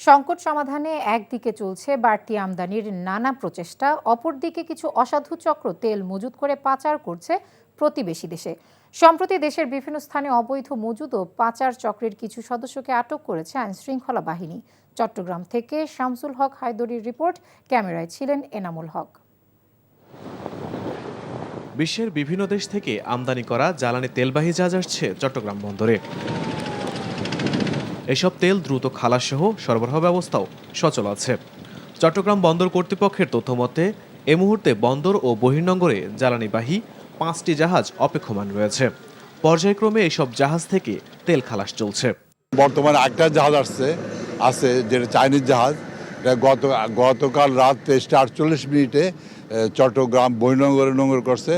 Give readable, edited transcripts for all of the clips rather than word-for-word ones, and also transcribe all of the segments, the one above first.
সংকট সমাধানে একদিকে চলছে বাড়তি আমদানির নানা প্রচেষ্টা, অপরদিকে কিছু অসাধু চক্র তেল মজুত করে পাচার করছে প্রতিবেশী দেশে। সম্প্রতি দেশের বিভিন্ন স্থানে অবৈধ মজুদ ও পাচার চক্রের কিছু সদস্যকে আটক করেছে আইনশৃঙ্খলা বাহিনী। চট্টগ্রাম থেকে শামসুল হক হায়দরির রিপোর্ট, ক্যামেরায় ছিলেন এনামুল হক। বিশ্বের বিভিন্ন দেশ থেকে আমদানি করা জ্বালানি তেলবাহী জাহাজ আসছে চট্টগ্রাম বন্দরে। এসব তেল দ্রুত খালাস সহ সরবরাহ ব্যবস্থাও সচল আছে। চট্টগ্রাম বন্দর কর্তৃপক্ষের তথ্য মতে এ মুহূর্তে বন্দর ও বহির্নোঙরে জ্বালানিবাহী 5টি জাহাজ অপেক্ষমান রয়েছে। পর্যায়ক্রমে এসব জাহাজ থেকে তেল খালাস চলছে। বর্তমানে একটা জাহাজ আছে যেটা চাইনিজ জাহাজ। গতকাল রাত 3:48 চট্টগ্রাম বহির্নোঙরে নোঙর করছে।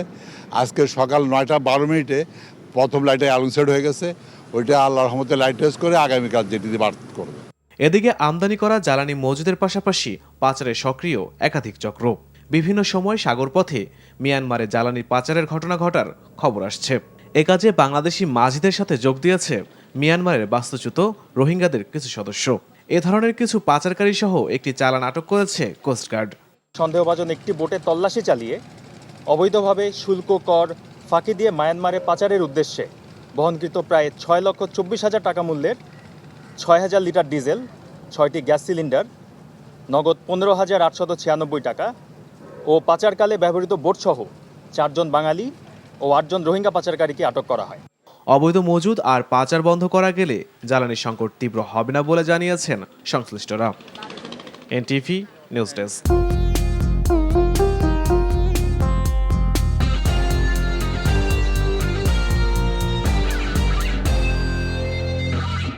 আজকে সকাল 9:12 প্রথম লাইটে অ্যালাউন্সেড হয়ে গেছে। ওইটা আল্লাহর রহমতে লাইট টেস্ট করে আগামীকাল জেটিতে বার করবে। এদিকে আমদানি করা জ্বালানি মজুদের পাশাপাশি পাচারে সক্রিয় একাধিক চক্র। বিভিন্ন সময় সাগরপথে মিয়ানমারে জ্বালানি পাচারের ঘটনা ঘটার খবর আসছে। এ কাজে বাংলাদেশি মাঝিদের সাথে যোগ দিয়েছে মিয়ানমারের বাস্তুচ্যুত রোহিঙ্গাদের কিছু সদস্য। এ ধরনের কিছু পাচারকারী সহ একটি চালান আটক করেছে কোস্টগার্ড। সন্দেহভাজন একটি বোটে তল্লাশি চালিয়ে অবৈধভাবে শুল্ক কর ফাঁকি দিয়ে মায়ানমারে পাচারের উদ্দেশ্যে বহনকৃত প্রায় 6,24,000 টাকা মূল্যের 6,000 লিটার ডিজেল, 6টি গ্যাস সিলিন্ডার, নগদ 15,896 টাকা ও পাচারকালে ব্যবহৃত বোটসহ 4 জন বাঙালি ও 8 জন রোহিঙ্গা পাচারকারীকে আটক করা হয়। অবৈধ মজুদ আর পাচার বন্ধ করা গেলে জ্বালানি সংকট তীব্র হবে না বলে জানিয়েছেন সংশ্লিষ্টরা। NTV news desk.